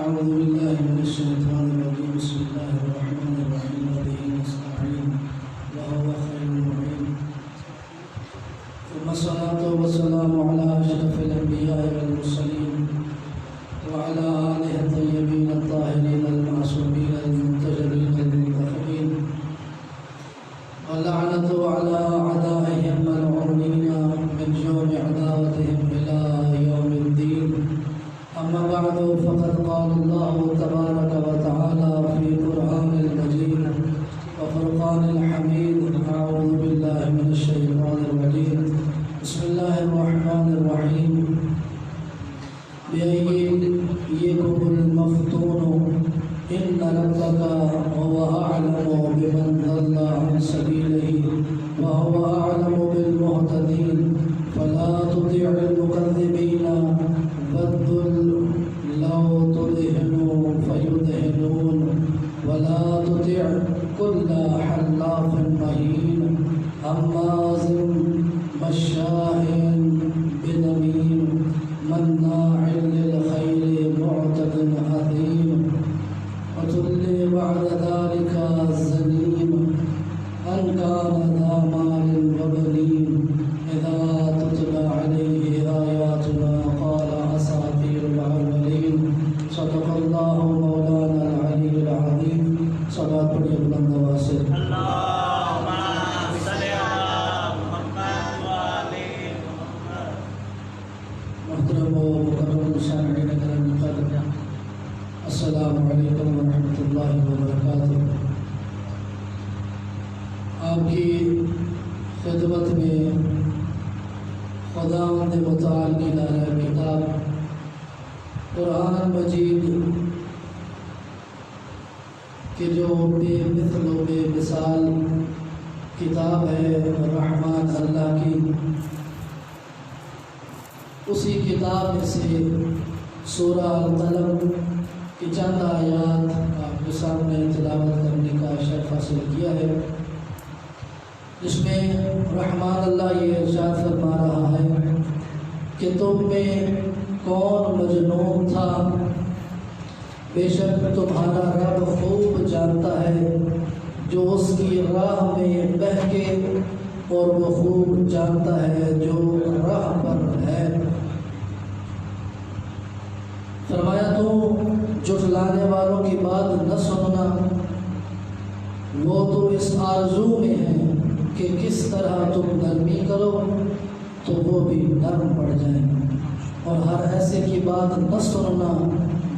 أعوذ بالله من الشيطان الرجيم. بسم الله الرحمن الرحيم. وبه نستعين وهو خير المعين. ثم الصلاة والسلام على أشرف الأنبياء والمرسلين وعلى آله الطيبين الطاهرين المعصومين المنتجبين المنتخبين، واللعنة على أعدائهم ملعونين من يوم عداوتهم إلى يوم الدين. أما بعد، فقد قال الله تبارك وتعالى في قرآن المجيد وفرقان الحميد: أعوذ بالله من الشيطان الرجيم. بسم الله الرحمن الرحيم. بأيديكم المفتون إن ربك هو أعلم بمن ضل عن سبيله وهو أعلم بالمهتدين. فلا تطع المكذبين ودوا لو تدهنوا فيدهنون ولا تطع كل حلاف مهين هماز مشاء بنميم مناع للخير معتد أثيم عتل بعد ذلك زنيم أن كان ذا مال وبنين إذا تتلى عليه آياتنا قال أساطير الأولين. صدق الله مولانا العلي العظيم. صلاة بلند واسع. اللهم صل على محمد وآل محمد. محترم و مکرم سامعین کرام قدر، السلام علیکم ورحمۃ اللہ وبرکاتہ. آپ کی خدمت میں خداوند متعال کی نازل کتاب قرآن مجید کہ جو بے مثل و بے مثال کتاب ہے رحمان اللہ کی، اسی کتاب میں سے سورہ القلم کی چند آیات آپ کے سامنے تلاوت کرنے کا شرف حاصل کیا ہے، جس میں رحمان اللہ یہ ارشاد فرما رہا ہے کہ تم میں کون مجنون تھا، بے شک تمہارا رب خوب جانتا ہے جو اس کی راہ میں بہکے، اور وہ خوب جانتا ہے جو راہ پر ہے. فرمایا تو جھٹلانے والوں کی بات نہ سننا، وہ تو اس آرزو میں ہے کہ کس طرح تم نرمی کرو تو وہ بھی نرم پڑ جائیں، اور ہر ایسے کی بات نہ سننا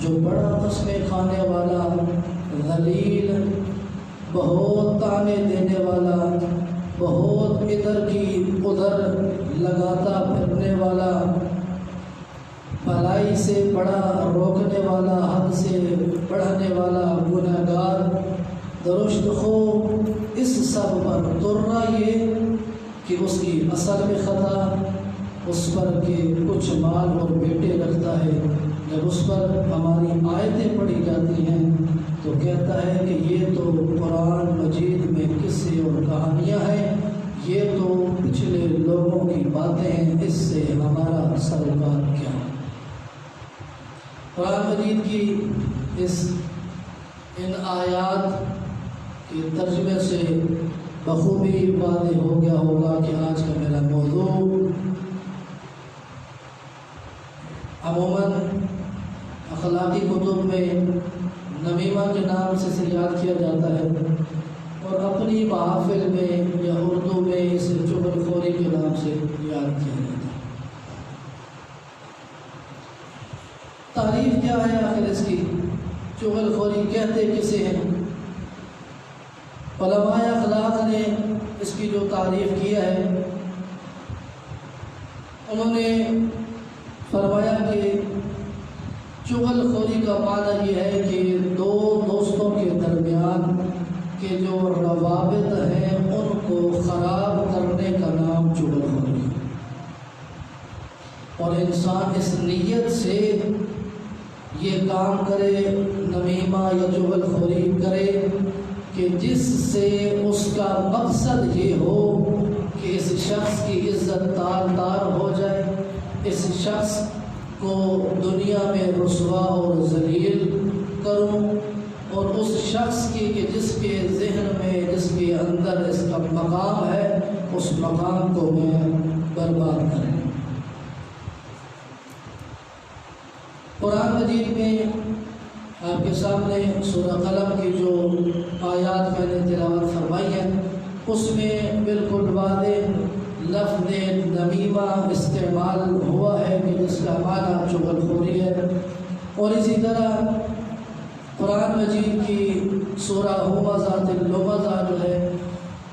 جو بڑا قسمیں کھانے والا، ذلیل، بہت تانے دینے والا، بہت ادھر کی ادھر لگاتا پھرنے والا، بھلائی سے بڑا روکنے والا، حد سے بڑھانے والا، گنہگار، درشت خو، اس سب پر ترنا یہ کہ اس کی اصل میں خطا اس پر کہ کچھ مال اور بیٹے رکھتا ہے. جب اس پر ہماری آیتیں پڑھی جاتی ہیں تو کہتا ہے کہ یہ تو قرآن مجید میں قصے اور کہانیاں ہیں، یہ تو پچھلے لوگوں کی باتیں ہیں، اس سے ہمارا سروکار کیا. قرآن مجید کی ان آیات کے ترجمے سے بخوبی واضح ہو گیا ہوگا کہ آج کا میرا موضوع عموماً اخلاقی کتب میں نمیمہ کے نام سے یاد کیا جاتا ہے، اور اپنی محافل میں یا اردو میں اسے چغل خوری کے نام سے یاد کیا جاتا ہے. تعریف کیا ہے آخر اس کی؟ چغل خوری کہتے کسے ہیں؟ علماء اخلاق نے اس کی جو تعریف کیا ہے، انہوں نے فرمایا کہ چغل خوری کا معنی یہ ہے کہ دو دوستوں کے درمیان کے جو روابط ہیں ان کو خراب کرنے کا نام چغل خوری ہے، اور انسان اس نیت سے یہ کام کرے، نمیمہ یا چغل خوری کرے، کہ جس سے اس کا مقصد یہ ہو کہ اس شخص کی عزت تار تار ہو جائے، اس شخص کو دنیا میں رسوا اور ذلیل کروں اور اس شخص کی کہ جس کے ذہن میں جس کے اندر اس کا مقام ہے اس مقام کو میں برباد کروں۔ قرآن مجید میں آپ کے سامنے سورہ قلم کی جو آیات میں نے تلاوت فرمائی ہے اس میں بالکل واضح لفظ نمیمہ استعمال ہوا ہے کہ جس کا معنی چغل خوری ہے، اور اسی طرح قرآن مجید کی سورہ ہمزہ اللمزہ جو ہے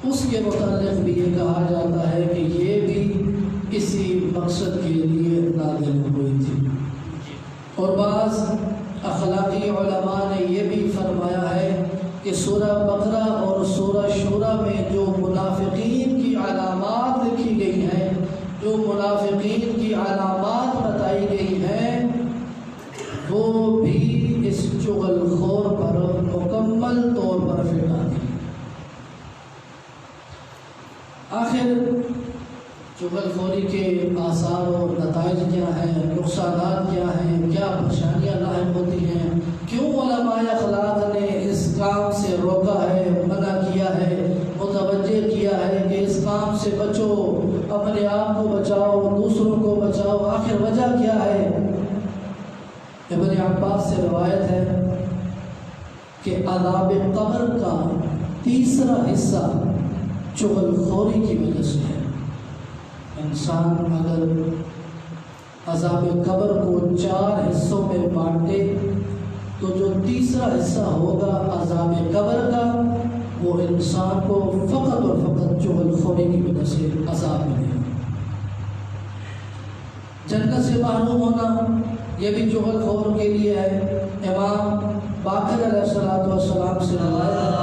اس کے متعلق بھی یہ کہا جاتا ہے کہ یہ بھی اسی مقصد کے لیے نازل ہوئی تھی۔ اور بعض اخلاقی علماء نے یہ بھی فرمایا ہے کہ سورہ بقرہ اور سورہ شورى میں جو منافقین کی علامات لکھی گئی ہیں، جو منافقین کی علامات بتائی گئی ہیں، وہ بھی اس چغل خور پر مکمل طور پر فٹ آتی ہے۔ آخر چغل خوری کے آثار اور نتائج کیا ہیں، نقصانات کیا ہیں، کیا پریشانیاں لاحق ہوتی ہیں، کیوں علماء اخلاق نے اس کام سے روکا ہے، منع کیا ہے، متوجہ کیا ہے کہ اس کام سے بچو، اپنے آپ کو بچاؤ، دوسروں کو بچاؤ، آخر وجہ کیا ہے؟ ابن عباس سے روایت ہے کہ عذاب قبر کا تیسرا حصہ چغل خوری کی وجہ سے ہے۔ انسان اگر عذاب قبر کو 4 حصوں میں بانٹے تو جو تیسرا حصہ ہوگا عذاب قبر کا وہ انسان کو فقط اور فقط چغل خوری کی وجہ سے عذاب ملے گا۔ جنت سے محروم ہونا یہ بھی چغل خور کے لیے ہے۔ امام باقر علیہ السلام سے روایت ہے،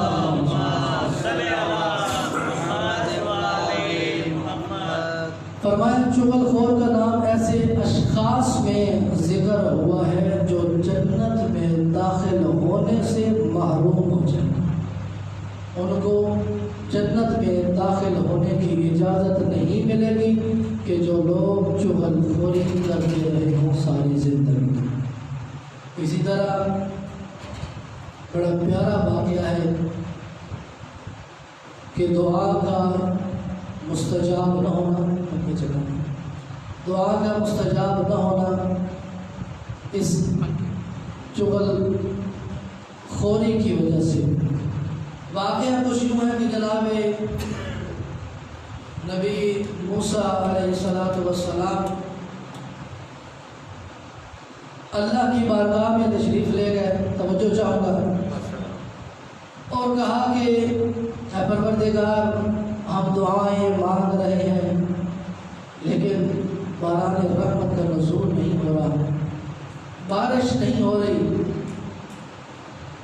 فرمایا چغل خور کا نام ایسے اشخاص میں ذکر ہوا ہے جو جنت میں داخل ہونے سے محروم ہو جائیں، ان کو جنت میں داخل ہونے کی اجازت نہیں ملے گی کہ جو لوگ چغل خوری کرتے رہے ہوں ساری زندگی۔ اسی طرح بڑا پیارا واقعہ ہے کہ دعا کا مستجاب نہ ہونا، دعا کا مستجاب نہ ہونا اس چغل خوری کی وجہ سے۔ واقعہ کچھ یوں ہے کہ جناب نبی موسیٰ علیہ السلام اللہ کی بارگاہ میں تشریف لے گئے، توجہ چاہوں گا، اور کہا کہ اے پروردگار ہم دعائیں مانگ رہے ہیں لیکن باران رحمت کا نزول نہیں ہو رہا، بارش نہیں ہو رہی،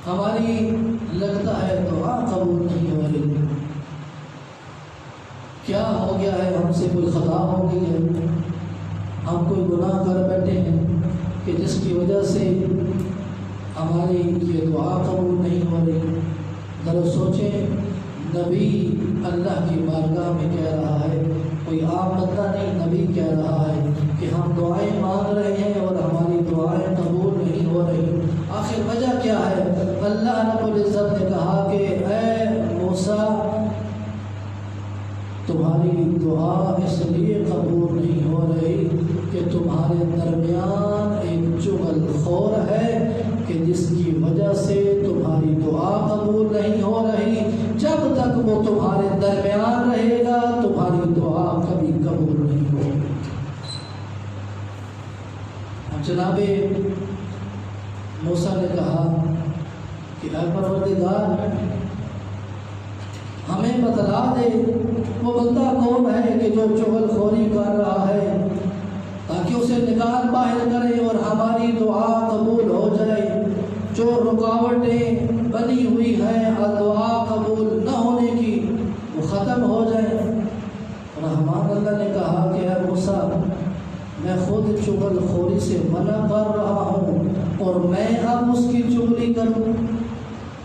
ہماری لگتا ہے دعا قبول نہیں ہو رہی، کیا ہو گیا ہے؟ ہم سے کوئی خطا ہو گئی ہے، ہم کوئی گناہ کر بیٹھے ہیں کہ جس کی وجہ سے ہماری یہ دعا قبول نہیں ہو رہی۔ ذرا سوچیں، نبی اللہ کی بارگاہ میں کہہ رہا ہے، کوئی عام بندہ نہیں، نبی کہہ رہا ہے کہ ہم دعائیں مانگ رہے ہیں اور ہماری دعائیں قبول نہیں ہو رہی، آخر وجہ کیا ہے؟ اللہ رب العزت نے کہا کہ اے موسیٰ تمہاری دعا اس لیے قبول نہیں ہو رہی کہ تمہارے درمیان ایک چغل خور ہے کہ جس کی وجہ سے تمہاری دعا قبول نہیں ہو رہی، جب تک وہ تمہارے درمیان رہے گا تمہاری دعا کبھی قبول نہیں ہوگی۔ جناب موسیٰ نے کہا کہ اے پروردگار ہمیں بتلا دے وہ بندہ کون ہے کہ جو چغل خوری کر رہا ہے، تاکہ اسے نکال باہر کرے اور ہماری دعا قبول ہو جائے، جو رکاوٹیں بنی ہوئی ہیں دعا قبول نہ ہونے کی وہ ختم ہو جائیں۔ رحمان اللہ نے کہا کہ اے موسیٰ میں خود چغل خوری سے منع کر رہا ہوں اور میں اب اس کی چغلی کروں؟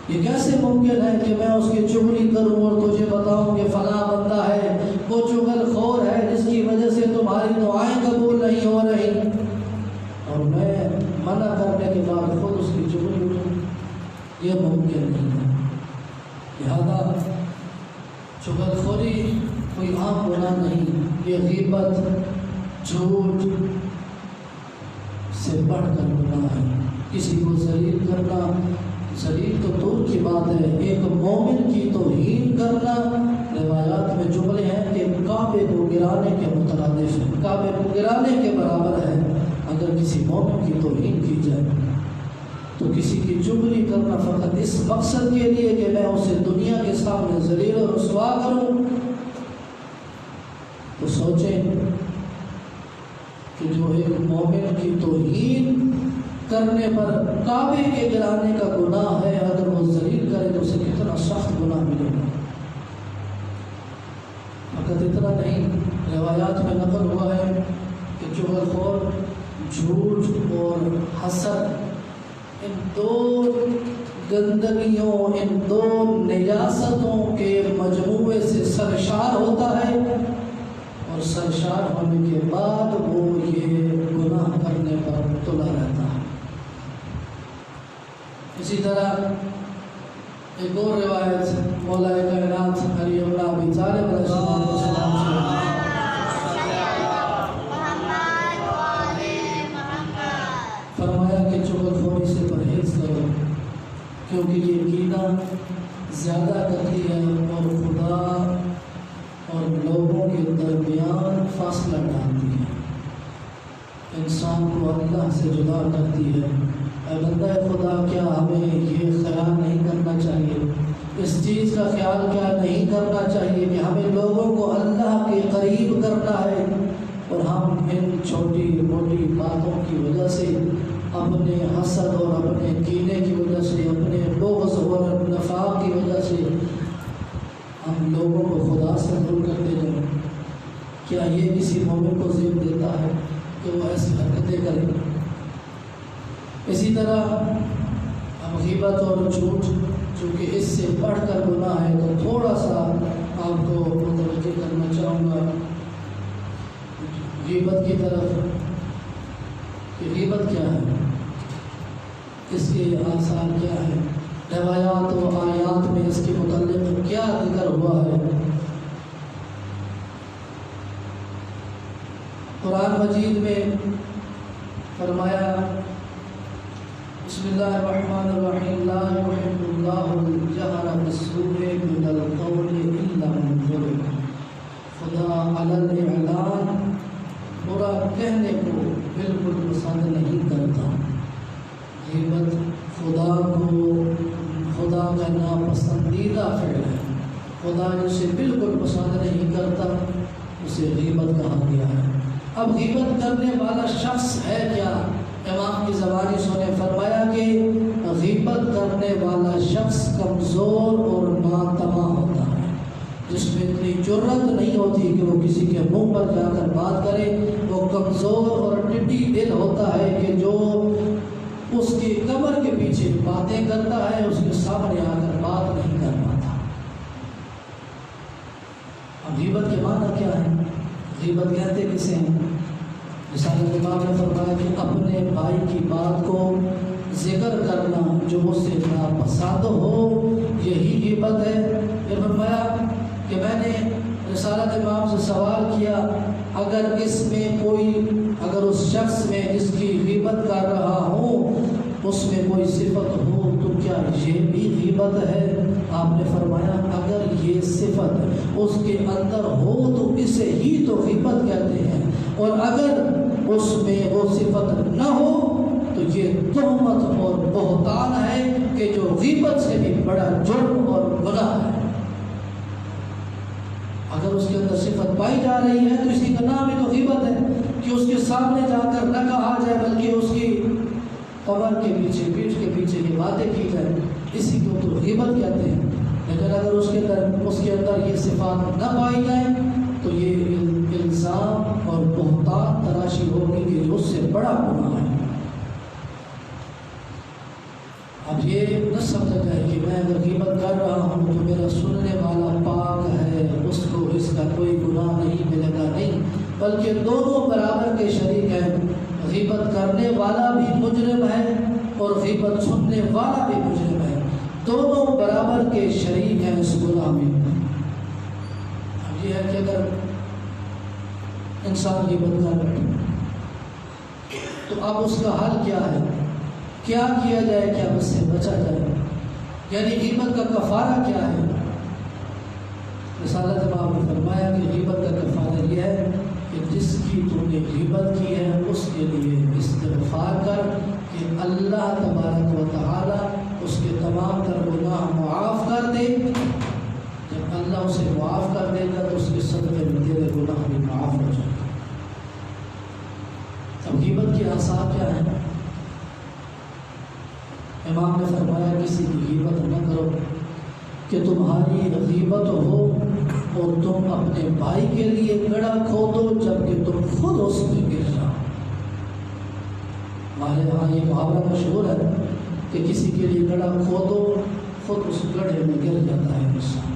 یہ کیسے ممکن ہے کہ میں اس کی چغلی کروں اور تجھے بتاؤں کہ فلاں بندہ ہے وہ چغل خور ہے جس کی وجہ سے تمہاری دعائیں قبول نہیں ہو رہی، اور میں منع کرنے کے بعد خود اس کی چغلی کروں؟ یہ ممکن نہیں ہے۔ لہذا چغلخوری کوئی عام گناہ نہیں، یہ غیبت جھوٹ سے بڑھ کر گناہ ہے۔ کسی کو ذلیل کرنا، ذلیل تو دور کی بات ہے، ایک مومن کی توہین کرنا، روایات میں جملے ہیں کہ کعبے کو گرانے کے مترادف ہے، کعبے کو گرانے کے برابر ہے اگر کسی مومن کی توہین کی جائے۔ تو کسی کی چغلی کرنا فقط اس مقصد کے لیے کہ میں اسے دنیا کے سامنے ذلیل و رسوا کروں، تو سوچیں کہ جو ایک مومن کی توہین کرنے پر کعبے کے گرانے کا گناہ ہے، اگر وہ ذلیل کرے تو اسے کتنا سخت گناہ ملے گا۔ فقط اتنا نہیں، روایات میں نقل ہوا ہے کہ چغلخور، جھوٹ اور حسد، ان دو گندگیوں، ان دو نجاستوں کے مجموعے سے سرشار ہوتا ہے، اور سرشار ہونے کے بعد وہ یہ گناہ کرنے پر تلا رہتا ہے۔ اسی طرح ایک اور روایت مولا کائنات علی بن ابی طالب علیہ السلام فرمایا کہ چغلخوری سے پرہیز کرو، کیونکہ یہ کینہ زیادہ کرتی ہے اور خدا اور لوگوں کے درمیان فاصلہ ڈالتی ہے، انسان کو اللہ سے جدا کرتی ہے۔ اے بندہ خدا، کیا ہمیں یہ خیال نہیں کرنا چاہیے، اس چیز کا خیال کیا نہیں کرنا چاہیے کہ ہمیں لوگوں کو اللہ کے قریب کرنا ہے، اور ہم ان چھوٹی موٹی باتوں کی وجہ سے، اپنے حسد اور اپنے کینے کی وجہ سے، اپنے بغض اور نفاق کی وجہ سے ہم لوگوں کو خدا سے دور کرتے جائیں۔ کیا یہ کسی مومن کو زیب دیتا ہے کہ وہ ایسی حرکتیں کرے؟ اسی طرح ہم غیبت اور جھوٹ، چونکہ اس سے بڑھ کر گناہ ہے، تو تھوڑا سا آپ کو متوجہ کرنا چاہوں گا غیبت کی طرف کہ غیبت کیا ہے، اس کے آثار کیا ہے، روایات و آیات میں اس کے متعلق کیا ذکر ہوا ہے۔ قرآن مجید میں فرمایا بسم اللہ الرحمن الرحیم لا يحب اللہ الجہر بالسوء من القول الا من ظلم، خدا علی الاعلان برا کہنے کو بالکل پسند نہیں کرتا۔ غیبت خدا کا ناپسندیدہ فعل ہے، خدا جسے بالکل پسند نہیں کرتا اسے غیبت کہا گیا ہے۔ اب غیبت کرنے والا شخص ہے کیا؟ امام کی زبانی سنے فرمایا کہ غیبت کرنے والا شخص کمزور اور ناتما ہوتا ہے، جس میں اتنی جرت نہیں ہوتی کہ وہ کسی کے منہ پر جا کر بات کرے، وہ کمزور اور ٹڈی دل ہوتا ہے کہ جو اس کی کمر کے پیچھے باتیں کرتا ہے، اس کے سامنے آ کر بات نہیں کر پاتا۔ اب غیبت کے معنی کیا ہے؟ غیبت کہتے کسے ہیں؟ رسالۃ امام نے فرمایا کہ اپنے بھائی کی بات کو ذکر کرنا جو اس سے ناپسند ہو، یہی غیبت ہے۔ پھر فرمایا کہ میں نے رسالۃ امام سے سوال کیا، اگر اس شخص میں جس کی غیبت کر رہا ہوں اس میں کوئی صفت ہو تو کیا یہ بھی غیبت ہے؟ آپ نے فرمایا اگر یہ صفت اس کے اندر ہو تو اسے ہی تو غیبت کہتے ہیں، اور اگر اس میں وہ صفت نہ ہو تو یہ تہمت اور بہتان ہے کہ جو غیبت سے بھی بڑا جرم اور گناہ ہے۔ اگر اس کے اندر صفت پائی جا رہی ہے تو اسی کا نام ہی تو غیبت ہے کہ اس کے سامنے جا کر نہ کہا جائے بلکہ اس کی قبر کے پیچھے، پیٹھ کے پیچھے یہ باتیں کی جائیں، اسی کو تو غیبت کہتے ہیں۔ لیکن اگر اس کے اندر یہ صفات نہ پائی جائیں تو یہ الزام اور بہتان تراشی ہوگی کہ اس سے بڑا گناہ ہے۔ اب یہ نہ سمجھا جائے کہ میں اگر غیبت کر رہا ہوں تو میرا سننے والا پاک ہے، اس کو اس کا کوئی گناہ نہیں ملے گا، نہیں، بلکہ دونوں برابر کے شریک ہیں۔ غیبت کرنے والا بھی مجرم ہے اور غیبت سننے والا بھی مجرم ہے۔ دونوں برابر کے شریک ہیں اس گناہ میں۔ اب یہ ہے کہ اگر انسان غیبت کر بیٹھے تو اب اس کا حل کیا ہے، کیا کیا جائے کہ اب اس سے بچا جائے، یعنی غیبت کا کفارہ کیا ہے؟ رسالت امام نے فرمایا کہ غیبت کا کفارہ یہ ہے کہ جس کی تو نے غیبت کی ہے اس کے لیے استغفار کر کہ اللہ تبارک و تعالی اس کے تمام تر گناہ معاف کر دے۔ جب اللہ اسے معاف کر دے گا تو اس کے صدقے میں تیرے گناہ بھی معاف ہو جائے گا۔ اب غیبت کی آثار کیا ہے؟ امام نے فرمایا کسی کی غیبت نہ کرو کہ تمہاری غیبت ہو اور تم اپنے بھائی کے لیے گڑھا کھودو جبکہ تم خود اس میں گر جاؤ۔ ہمارے یہاں یہ محاورہ مشہور ہے کہ کسی کے لیے گڑھا کھودو، خود اس گڑھے میں گر جاتا ہے انسان،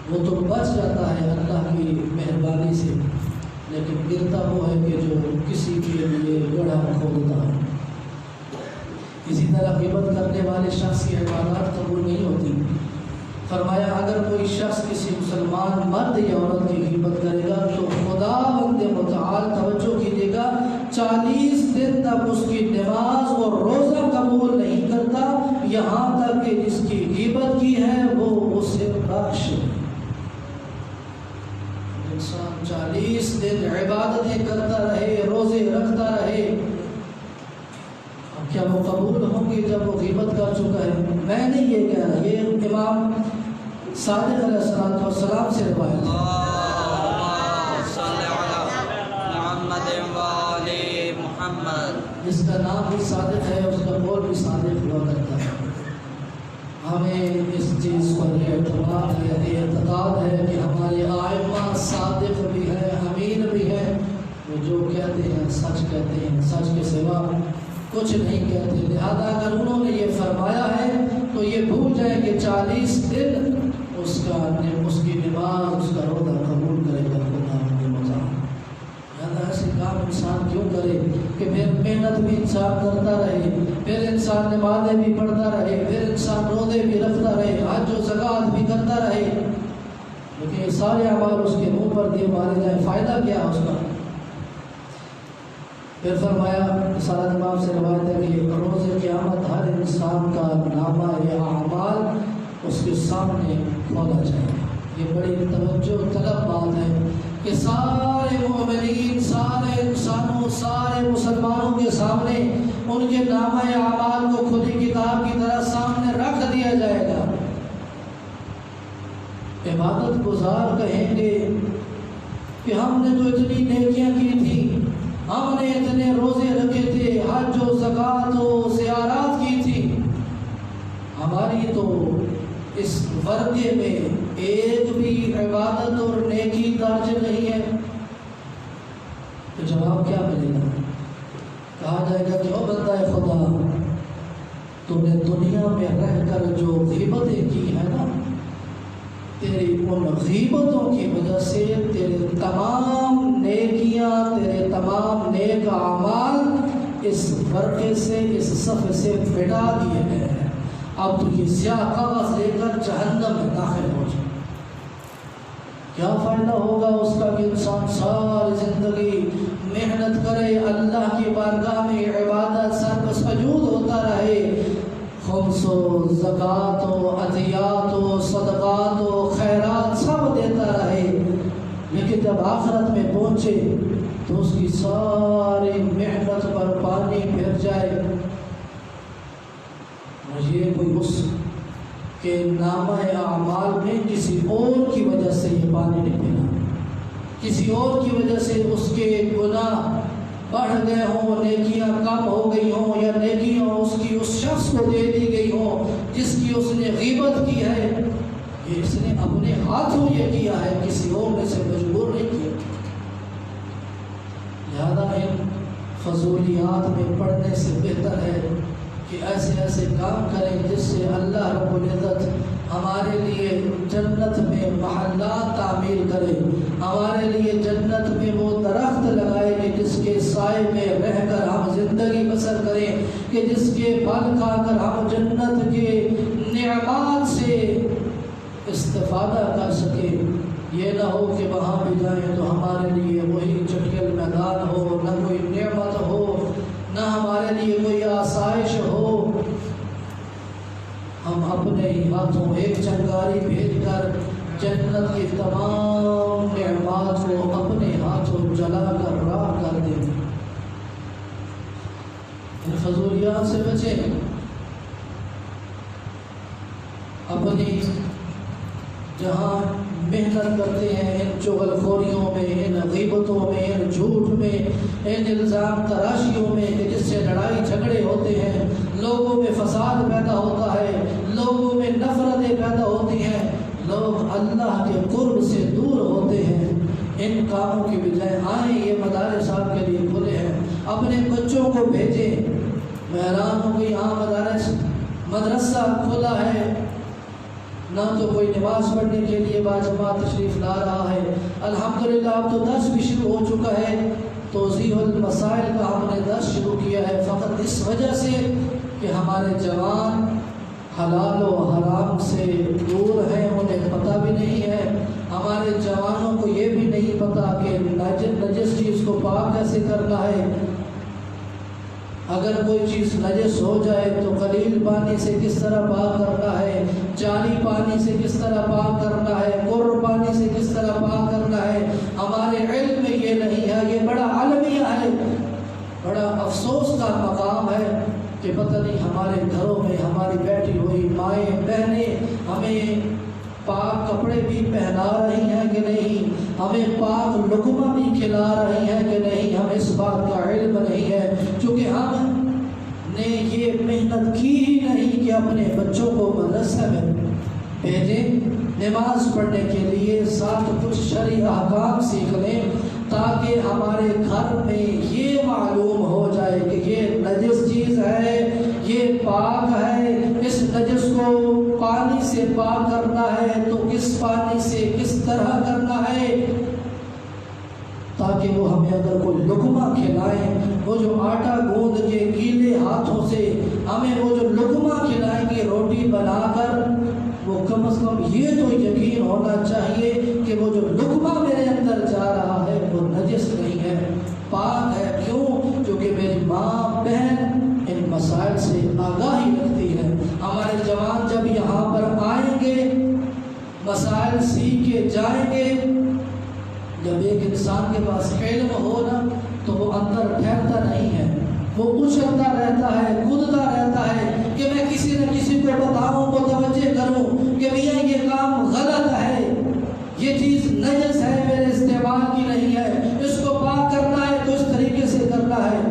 وہ تو بچ جاتا ہے اللہ کی مہربانی سے، لیکن گرتا وہ ہے کہ جو کسی کے لیے گڑھا کھودتا ہے۔ اسی طرح غیبت کرنے والے شخص کی عبادات قبول نہیں ہوتی۔ فرمایا اگر کوئی شخص کسی مسلمان مرد یا عورت کی غیبت کرے گا تو خدا بند متعال توجہ کیجیے گا 40 دن تک اس کی نماز اور روزہ قبول نہیں کرتا، یہاں تک کہ جس کی غیبت کی ہے وہ اسے بخش دے۔ انسان 40 دن عبادتیں کرتا رہے، روزے رکھتا رہے، اب کیا وہ قبول ہوں گے جب وہ غیبت کر چکا ہے؟ میں نہیں یہ کہہ رہا، یہ امام صادق علیہ السلام سے روایت ہے۔ جس کا نام بھی صادق ہے اس کا قول بھی صادق ہوا کرتا ہے۔ ہمیں اس چیز پر اعتماد ہے، اعتقاد ہے کہ ہمارے ائمہ صادق بھی ہے، امین بھی ہے، وہ جو کہتے ہیں سچ کہتے ہیں، سچ کے سوا کچھ نہیں کہتے۔ لہذا اگر انہوں نے یہ فرمایا ہے تو یہ بھول جائیں کہ 40 دن اس کی نماز، اس کا روزہ قبول کرے گا خدا اپنے مطابق۔ لہذا ایسے کام انسان کیوں کرے کہ پھر محنت بھی انسان کرتا رہے، پھر انسان نمازیں بھی پڑھتا رہے، پھر انسان روزے بھی رکھتا رہے، حج و زکوٰۃ بھی کرتا رہے، لیکن یہ سارے اعمال اس کے منہ پر دیے مارے جائیں، فائدہ کیا ہے اس کا؟ پھر فرمایا رسالت امام سے روایت ہے کہ روز قیامت ہر انسان کا نامہ یا اعمال اس کے سامنے کھولا جائے گا۔ یہ بڑی توجہ طلب بات ہے کہ سارے مومنین، سارے انسانوں، سارے مسلمانوں کے سامنے ان کے نامہ اعمال کو کھلی کتاب کی طرح سامنے رکھ دیا جائے گا۔ عبادت گزار کہیں گے کہ ہم نے تو اتنی نیکیاں کی تھی، ہم نے اتنے روزے رکھے تھے، حج و زکوٰۃ و زیارات کی تھی، ہماری تو اس ورقے میں ایک بھی عبادت اور نیکی درج نہیں ہے۔ تو جواب کیا ملے گا؟ کہا جائے گا کہ او بندہ خدا، تو نے دنیا میں رہ کر جو غیبتیں کی ہیں نا، تیری ان غیبتوں کی وجہ سے تیرے تمام نیکیاں، تیرے تمام نیک اعمال اس ورقے سے، اس صفحے سے مٹا دیے گئے ہیں، اب تو یہ سیاہ کاغذ لے کر جہنم میں داخل ہو جائے۔ کیا فائدہ ہوگا اس کا کہ انسان ساری زندگی محنت کرے، اللہ کی بارگاہ میں عبادت سر پر سجود ہوتا رہے، خمس و زکوٰۃ و عطیات و صدقات و خیرات سب دیتا رہے، لیکن جب آخرت میں پہنچے تو اس کی ساری محنت پر پانی پھر جائے۔ یہ کوئی اس کے نامہ اعمال میں کسی اور کی وجہ سے یہ پانی نہیں پھیلا، کسی اور کی وجہ سے اس کے گناہ بڑھ گئے ہوں، نیکیاں کم ہو گئی ہوں، یا نیکیاں اس کی اس شخص کو دے دی گئی ہوں جس کی اس نے غیبت کی ہے، یہ اس نے اپنے ہاتھوں یہ کیا ہے، کسی اور نے سے مجبور نہیں کیا۔ لہذا ان فضولیات میں پڑھنے سے بہتر ہے کہ ایسے ایسے کام کریں جس سے اللہ رب العزت ہمارے لیے جنت میں محلات تعمیر کرے، ہمارے لیے جنت میں وہ درخت لگائے کہ جس کے سائے میں رہ کر ہم زندگی بسر کریں، کہ جس کے پھل کھا کر ہم جنت کے نعمات سے استفادہ کر سکیں۔ یہ نہ ہو کہ وہاں بھی جائیں تو ہمارے لیے وہی چٹکل میدان ہو، نہ کوئی نعمت ہو، نہ ہمارے لیے کوئی آسائش ہو۔ ہم اپنے ہی ہاتھوں ایک چنگاری بھیج کر جنت کی تمام نعمات کو اپنے ہاتھوں جلا کر راکھ کر دیں۔ ان فضولیات سے بچیں، اپنی جہاں محنت کرتے ہیں ان چغل خوریوں میں، ان غیبتوں میں، ان جھوٹ میں، ان الزام تراشیوں میں کہ جس سے لڑائی جھگڑے ہوتے ہیں، لوگوں میں فساد پیدا ہوتا ہے، لوگوں میں نفرتیں پیدا ہوتی ہیں، لوگ اللہ کے قرب سے دور ہوتے ہیں۔ ان کاموں کی بجائے آئیں، یہ مدارس آپ کے لیے کھلے ہیں، اپنے بچوں کو بھیجیں۔ میں حیران ہوں کہ یہاں مدرسہ کھلا ہے، نہ تو کوئی نماز پڑھنے کے لیے باجماعت تشریف لا رہا ہے۔ الحمدللہ اب تو درس بھی شروع ہو چکا ہے، توضیح المسائل کا ہم نے درس شروع کیا ہے، فقط اس وجہ سے کہ ہمارے جوان حلال و حرام سے دور ہیں، انہیں پتہ بھی نہیں ہے۔ ہمارے جوانوں کو یہ بھی نہیں پتہ کہ نجس چیز کو پاک کیسے کرنا ہے۔ اگر کوئی چیز نجس ہو جائے تو قلیل پانی سے کس طرح پاک کرنا ہے، جاری پانی سے کس طرح پاک کرنا ہے، قر پانی سے کس طرح پاک کرنا ہے، ہمارے علم میں یہ نہیں ہے۔ یہ بڑا عالمیہ ہے، بڑا افسوس کا مقام ہے کہ پتہ نہیں ہمارے گھروں میں ہماری بیٹھی ہوئی مائیں بہنیں ہمیں پاک کپڑے بھی پہنا رہی ہیں کہ نہیں، ہمیں پاک لقمہ بھی کھلا رہی ہیں کہ نہیں، ہمیں اس بات کا علم نہیں ہے، چونکہ ہم نے یہ محنت کی ہی نہیں کہ اپنے بچوں کو مدرسہ میں بھیجیں، نماز پڑھنے کے لیے ساتھ کچھ شرعی احکام سیکھ لیں، تاکہ ہمارے گھر میں یہ معلوم ہو جائے کہ یہ نجس چیز ہے، یہ پاک ہے، اس نجس کو پانی سے پاک کرنا ہے تو کس پانی سے کس طرح کرنا ہے، تاکہ وہ ہمیں اگر کوئی لقمہ کھلائیں، وہ جو آٹا گوندھ کے گیلے ہاتھوں سے ہمیں وہ جو لقمہ کھلائیں گے روٹی بنا کر، وہ کم از کم یہ تو یقین ہونا چاہیے کہ وہ جو لقمہ میرے اندر جا رہا ہے وہ نجس نہیں ہے، پاک ہے۔ کیوں؟ کیونکہ میری ماں بہن ان مسائل سے آگاہی رکھتی ہے۔ ہمارے جوان جب یہاں پر آئیں گے، مسائل سیکھ کے جائیں گے۔ جب ایک انسان کے پاس علم ہو نا تو وہ اندر ٹھہرتا نہیں ہے، وہ اچھلتا رہتا ہے، کودتا رہتا ہے کہ میں کسی نہ کسی کو بتاؤں، متوجہ کروں کہ بھیا یہ کام غلط ہے، یہ چیز نجس ہے، میرے استعمال کی نہیں ہے، اس کو پاک کرنا ہے تو اس طریقے سے کرنا ہے۔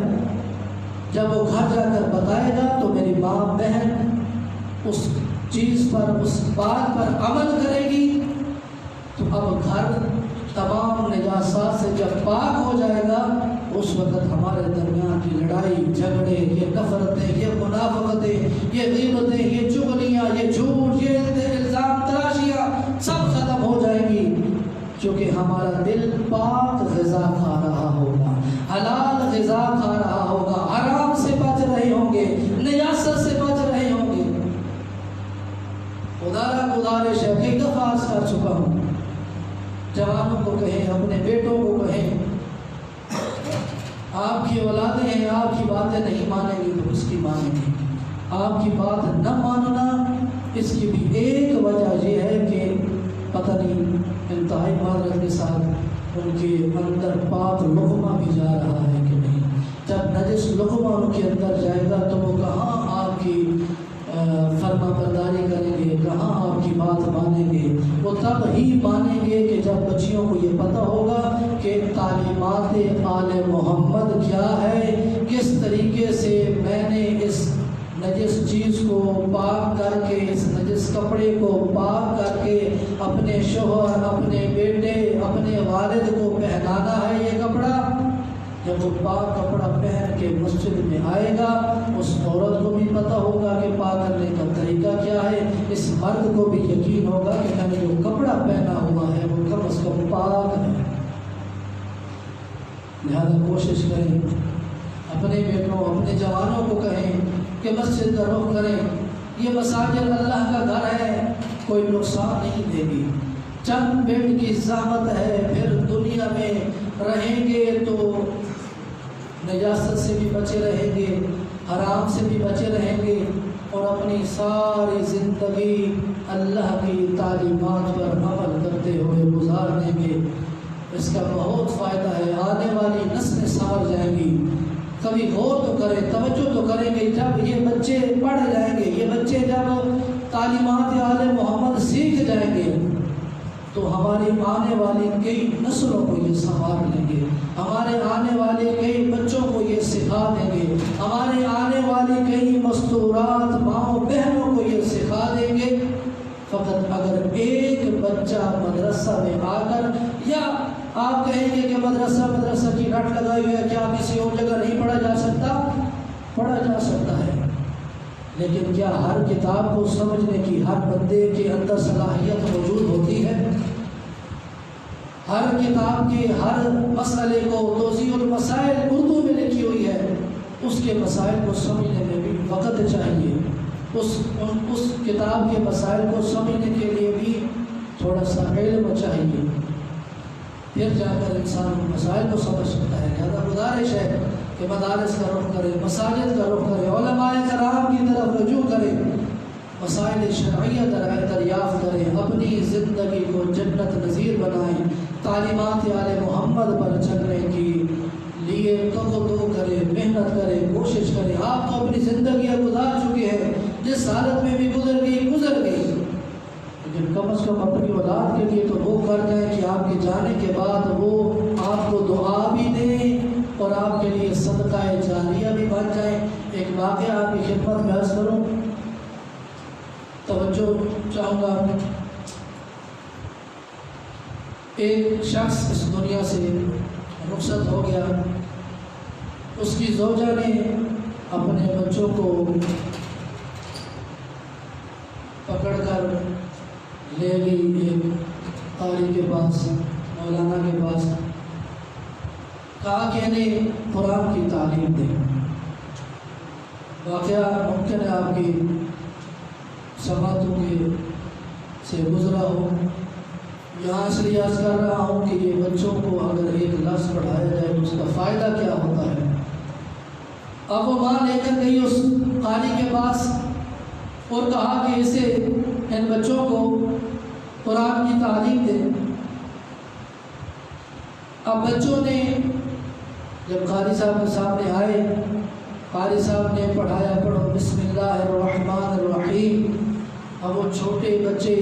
جب وہ گھر جا کر بتائے گا تو میری ماں بہن اس چیز پر، اس بات پر عمل کرے گی، تو اب گھر تمام نجاسات سے جب پاک ہو جائے گا، اس وقت ہمارے درمیان کی لڑائی جھگڑے، یہ نفرتیں، یہ منافقتیں، یہ غیبتیں، یہ چغلیاں، یہ جھوٹ، یہ الزام تراشیاں سب ختم ہو جائیں گی، کیونکہ ہمارا دل پاک غذا کھا رہا ہوگا، حلال غذا کھا رہا ہوگا، حرام سے بچ رہے ہوں گے، نجاست سے بچ رہے ہوں گے۔ خدا را گزارش ہے، کئی دفعہ عرض کر چکا ہوں، جوانوں کو کہیں، اپنے بیٹوں کو کہیں، آپ کی اولادیں ہیں، آپ کی باتیں نہیں مانیں گی تو اس کی مانیں گی۔ آپ کی بات نہ ماننا، اس کی بھی ایک وجہ یہ ہے کہ پتہ نہیں انتہائی معذرت کے ساتھ ان کے اندر پاک لقمہ بھی جا رہا ہے کہ نہیں۔ جب نجس لقمہ ان کے اندر جائے گا تو وہ کہاں آپ کی فرما برداری کریں گے، کہاں آپ کی بات مانیں گے۔ وہ تب ہی مانیں گے کہ جب بچیوں کو یہ پتہ ہوگا کہ تعلیمات آل محمد کیا ہے، کس طریقے سے میں نے اس نجس چیز کو پاک کر کے، اس نجس کپڑے کو پاک کر کے اپنے شوہر، اپنے بیٹے، اپنے والد کو پہنانا ہے۔ یہ کپڑا جب وہ پاک کپڑا پہن کے مسجد میں آئے گا، اس عورت کو بھی پتہ ہوگا کہ پاک کرنے کا طریقہ کیا ہے، اس مرد کو بھی یقین ہوگا کہ میں نے جو کپڑا پہنا ہوا ہے وہ کم از کم پاک ہے۔ لہذا کوشش کریں، اپنے بیٹوں اپنے جوانوں کو کہیں کہ مسجد کا رخ کریں، یہ مساجد اللہ کا گھر ہے، کوئی نقصان نہیں دے گی، چند بیٹ کی زحمت ہے، پھر دنیا میں رہیں گے تو نجاست سے بھی بچے رہیں گے، حرام سے بھی بچے رہیں گے، اور اپنی ساری زندگی اللہ کی تعلیمات پر عمل کرتے ہوئے گزار دیں گے۔ اس کا بہت فائدہ ہے، آنے والی نسلیں سنور جائیں گی۔ کبھی غور تو کریں، توجہ تو کریں گے، جب یہ بچے پڑھ جائیں گے، یہ بچے جب تعلیمات آل محمد سیکھ جائیں گے تو ہماری آنے والی کئی نسلوں کو یہ سنوار لیں گے، ہمارے آنے والے کئی بچوں کو یہ سکھا دیں گے، ہمارے آنے والی کئی مستورات ماؤں بہنوں کو یہ سکھا دیں گے۔ فقط اگر ایک بچہ مدرسہ میں آ کر، یا آپ کہیں گے کہ مدرسہ کی رٹ لگائی ہوئی ہے، کیا کسی اور جگہ نہیں پڑھا جا سکتا؟ پڑھا جا سکتا ہے، لیکن کیا ہر کتاب کو سمجھنے کی ہر بندے کے اندر صلاحیت موجود ہوتی ہے؟ ہر کتاب کے ہر مسئلے کو، توضیح المسائل اردو میں لکھی ہوئی ہے، اس کے مسائل کو سمجھنے میں بھی وقت چاہیے، اس کتاب کے مسائل کو سمجھنے کے لیے بھی تھوڑا سا علم چاہیے، پھر جا کر انسان ان مسائل کو سمجھ سکتا ہے۔ لہذا گزارش ہے کہ مدارس کا رخ کرے، مساجد کا رخ کرے، علماء کرام کی طرف رجوع کرے، مسائل شرعیہ دریافت کریں، اپنی زندگی کو جنت نظیر بنائیں، تعلیمات آل محمد پر چلنے کی لیے دو کرے، محنت کرے، کوشش کرے۔ آپ تو اپنی زندگیاں گزار چکے ہیں، جس حالت میں بھی گزر گئی، لیکن کم از کم اپنی اولاد کے لیے تو وہ کر جائیں کہ آپ کے جانے کے بعد وہ آپ کو دعا بھی دیں اور آپ کے لیے صدقہ جاریہ بھی بن جائیں۔ ایک واقعہ آپ کی خدمت میں عرض کروں، توجہ چاہوں گا۔ ایک شخص اس دنیا سے رخصت ہو گیا، اس کی زوجہ نے اپنے بچوں کو پکڑ کر لے گئی ایک قاری کے پاس، مولانا کے پاس، کہا کہ انہیں قرآن کی تعلیم دیں۔ واقعہ ممکن ہے آپ کی سماعتوں کے سے گزرا ہو، یہاں اس لیے عرض کر رہا ہوں کہ یہ بچوں کو اگر ایک لفظ پڑھایا جائے تو اس کا فائدہ کیا ہوتا ہے۔ اب وہ ماں لے کر گئی اس قاری کے پاس اور کہا کہ اسے ان بچوں کو قرآن کی تعلیم دیں۔ اب بچوں نے جب قاری صاحب کے سامنے آئے، قاری صاحب نے پڑھایا، پڑھو بسم اللہ الرحمن الرحیم۔ اب وہ چھوٹے بچے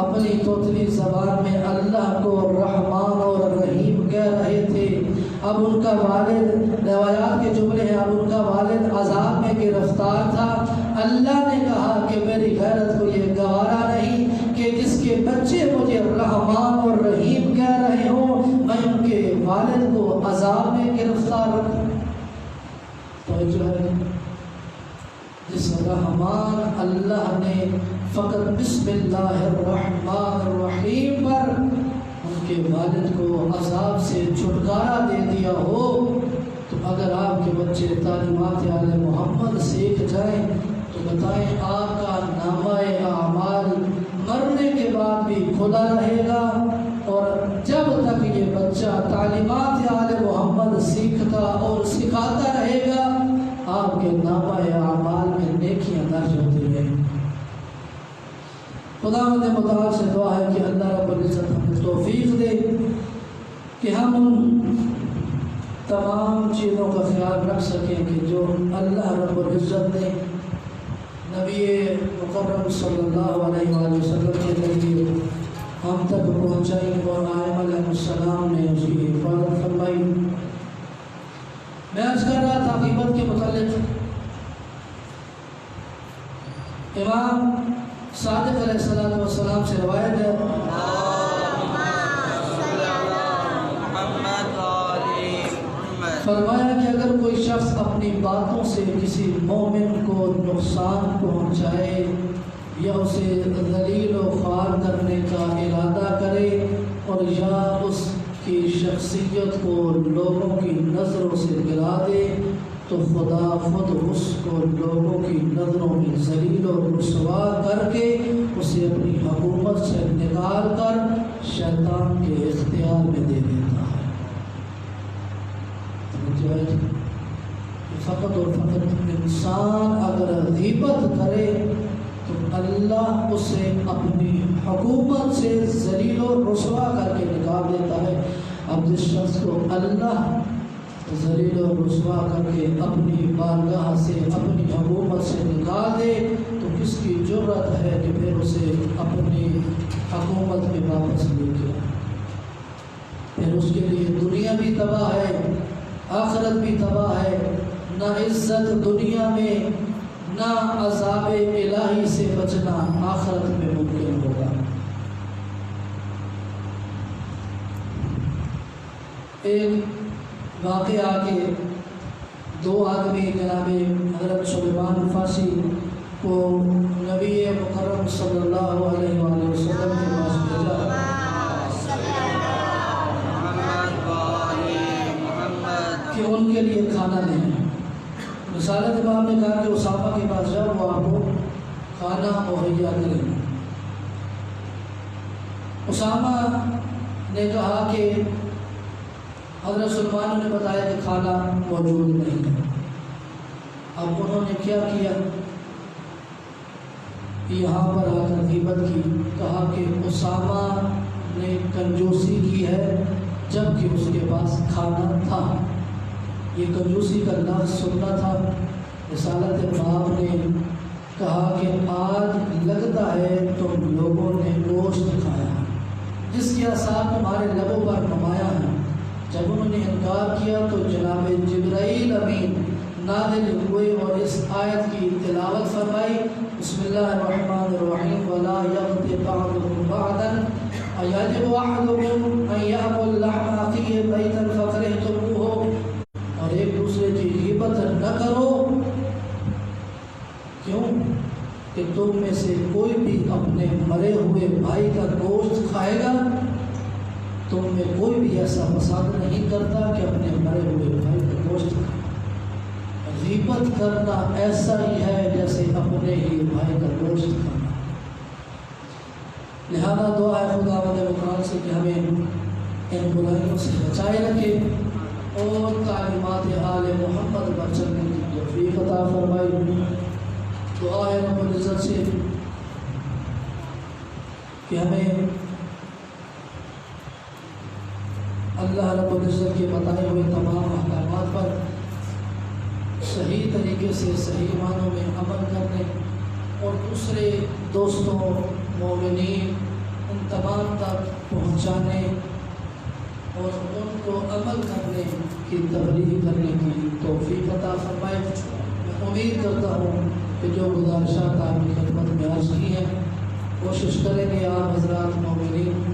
اپنی توتلی زبان میں اللہ کو رحمان اور رحیم کہہ رہے تھے۔ اب ان کا والد، روایات کے جملے ہیں، اب ان کا والد عذاب میں گرفتار تھا۔ اللہ نے کہا کہ میری غیرت کو یہ گوارا نہیں کہ جس کے بچے مجھے رحمان اور رحیم کہہ رہے ہوں، میں ان کے والد کو عذاب میں گرفتار رکھوں۔ توجہ ہے، جس رحمان اللہ نے فقط بسم اللہ الرحمن الرحیم پر ان کے والد کو عذاب سے چھٹکارا دے دیا ہو، تو اگر آپ کے بچے تعلیمات آل محمد سیکھ جائیں تو بتائیں آپ کا نامہ اعمال مرنے کے بعد بھی کھلا رہے گا، اور جب تک یہ بچہ تعلیمات آل محمد سیکھتا اور سکھاتا رہے گا، آپ کے نامہ اعمال میں نیکیاں درج ہوتی ہیں۔ خداوند متعال سے دعا ہے کہ اللہ رب العزت ہمیں توفیق دے کہ ہم ان تمام چیزوں کا خیال رکھ سکیں کہ جو اللہ رب العزت نے نبی مکرم صلی اللہ علیہ وآلہ وسلم کے ذریعے ہم تک پہنچائی اور آئمہ علیہ السلام نے اس کی حفاظت فرمائی۔ میں عرض کر رہا تھا غیبت کے متعلق، امام صادق علیہ السلام سے روایت ہے، فرمایا کہ اگر کوئی شخص اپنی باتوں سے کسی مومن کو نقصان پہنچائے یا اسے ذلیل و خوار کرنے کا ارادہ کرے اور یا اس کی شخصیت کو لوگوں کی نظروں سے گرا دے تو خدا خود اس کو لوگوں کی نظروں میں ذلیل و رسوا کر کے اسے اپنی حکومت سے نکال کر شیطان کے اختیار میں دے دیتا ہے۔ فقط اور فقط انسان اگر غیبت کرے تو اللہ اسے اپنی حکومت سے ذلیل و رسوا کر کے نکال دیتا ہے۔ اب جس شخص کو اللہ ذلیل و رسوا کر کے اپنی بارگاہ سے اپنی حکومت سے نکال دے تو کس کی جرأت ہے کہ پھر اسے اپنی حکومت میں واپس لے کے آئے؟ پھر اس کے لیے دنیا بھی تباہ ہے، آخرت بھی تباہ ہے، نہ عزت دنیا میں نہ عذاب الہی سے بچنا آخرت میں ممکن ہوگا۔ ایک واقعہ کے دو آدمی جناب حضرت سلیمان فاسی کو نبی مکرم صلی اللہ علیہ وآلہ وسلم کے پاس بھیجا کہ ان کے لیے کھانا نہیں ہے۔ رسالت امام نے کہا کہ اسامہ کے پاس جاؤ، وہ آپ کو کھانا مہیا کریں گے۔ اسامہ نے کہا کہ حضرت سلیمان نے بتایا کہ کھانا موجود نہیں ہے۔ اب انہوں نے کیا کیا؟ یہاں پر آ کر غیبت کی، کہا کہ اسامہ نے کنجوسی کی ہے جبکہ اس کے پاس کھانا تھا۔ یہ کنجوسی کا لفظ سننا تھا۔ رسالت امام نے کہا کہ آج لگتا ہے تم لوگوں نے گوشت کھایا جس کے آثار تمہارے لبوں پر نمایاں ہیں۔ جب انہوں نے انکار کیا تو جناب جبرائیل امین نازل ہوئے اور اس آیت کی تلاوت فرمائی، بسم اللہ الرحمن الرحیم ولا یغتب بعضکم بعضا ایجب احدکم ان یأکل لحم اخیہ میتا فکرہتموہ، اور ایک دوسرے کی غیبت نہ کرو۔ کیوں کہ تم میں سے کوئی بھی اپنے مرے ہوئے بھائی کا گوشت کھائے گا، تم میں کوئی بھی ایسا پسند نہیں کرتا کہ اپنے مرے ہوئے بھائی کا گوشت کھائے۔ غیبت کرنا ایسا ہی ہے جیسے اپنے ہی بھائی کا گوشت کھانا۔ لہذا دعا ہے خداوند متعال سے کہ ہمیں ان برائیوں سے بچائے رکھے اور تعلیمات آل محمد پر چلنے کی توفیق عطا فرمائے۔ دعا ہے رب العزت سے کہ ہمیں اللہ رب العزت کے بتائے ہوئے تمام احکامات پر صحیح طریقے سے صحیح معنوں میں عمل کرنے اور دوسرے دوستوں مومنین ان تمام تک پہنچانے اور ان کو عمل کرنے کی تبلیغ کرنے کی توفیق عطا فرمائے۔ میں امید کرتا ہوں کہ جو گزارشات آپ کی خدمت میں عرض کی ہیں کوشش کریں گے آپ حضرات مومنین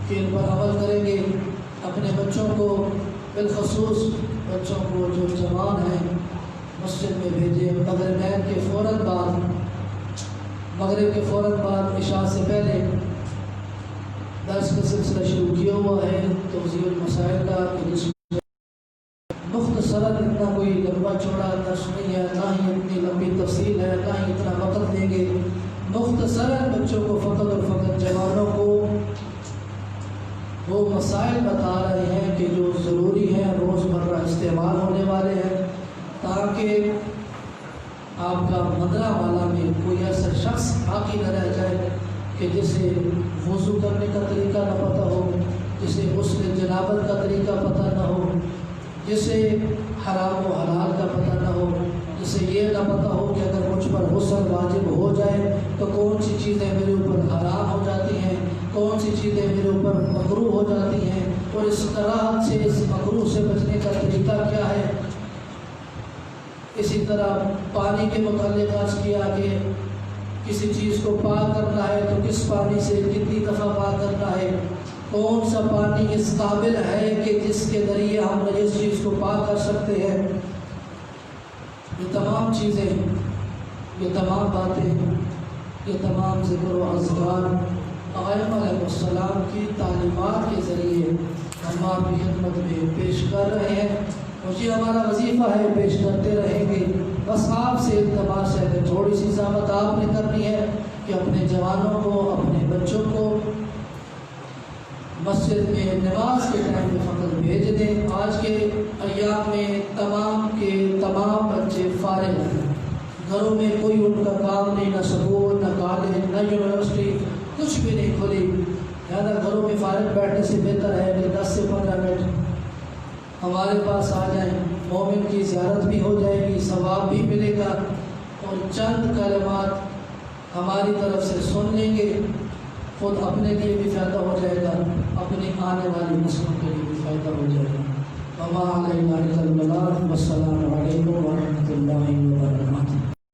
کہ ان پر عمل کریں گے، اپنے بچوں کو بالخصوص بچوں کو جو جوان ہیں مسجد میں بھیجیں۔ مغرب کے فوراً بعد عشاء سے پہلے درس کا سلسلہ شروع کیا ہوا ہے توضیح المسائل کا، جس میں مختصراً اتنا کوئی لمبا چوڑا درس نہیں ہے، نہ ہی اتنی لمبی تفصیل ہے، نہ ہی اتنا وقت دیں گے۔ مختصراً بچوں کو فقط اور فقط جوانوں کو وہ مسائل بتا رہے ہیں کہ جو ضروری ہیں، روزمرہ استعمال ہونے والے ہیں، تاکہ آپ کا مدرہ والا میں کوئی ایسا شخص باقی نہ رہ جائے کہ جسے وضو کرنے کا طریقہ نہ پتہ ہو، جسے غسل جنابت کا طریقہ پتہ نہ ہو، جسے حرام و حلال کا پتہ نہ ہو، جسے یہ نہ پتہ ہو کہ اگر مجھ پر غسل واجب ہو جائے تو کون سی چیزیں میرے اوپر حرام ہو جاتی ہیں، کون سی چیزیں میرے اوپر مکروہ ہو جاتی ہیں، اور اس طرح سے اس مکروہ سے بچنے کا طریقہ کیا ہے۔ اسی طرح پانی کے متعلق عرض کیا کہ کسی چیز کو پاک کرنا ہے تو کس پانی سے کتنی دفعہ پاک کرنا ہے، کون سا پانی اس قابل ہے کہ جس کے ذریعے ہم اس چیز کو پاک کر سکتے ہیں. یہ تمام چیزیں، یہ تمام باتیں، یہ تمام ذکر و اذکار آئمہ علیہ السلام کی تعلیمات کے ذریعے ہم آپ کی خدمت میں پیش کر رہے ہیں، اور یہ ہمارا وظیفہ ہے، پیش کرتے رہیں گے. بس آپ سے التماس ہے کہ تھوڑی سی زحمت آپ نے کرنی ہے کہ اپنے جوانوں کو، اپنے بچوں کو مسجد میں نماز کے ٹائم میں فقط بھیج دیں. آج کے ایام میں تمام کے تمام بچے فارغ ہیں، گھروں میں کوئی ان کا کام نہیں، نہ سکول، نہ کالج، نہ یونیورسٹی، کچھ بھی نہیں کھلی. لہٰذا گھروں میں فارغ بیٹھنے سے بہتر ہے کہ 10 سے 15 منٹ ہمارے پاس آ جائیں. مومن کی زیارت بھی ہو جائے گی، ثواب بھی ملے گا، اور چند کلمات ہماری طرف سے سن لیں گے، خود اپنے لیے بھی فائدہ ہو جائے گا، اپنی آنے والی نسلوں کے لیے بھی فائدہ ہو جائے گا. وما علینا الا البلاغ. والسلام علیکم ورحمۃ اللہ وبرکاتہ.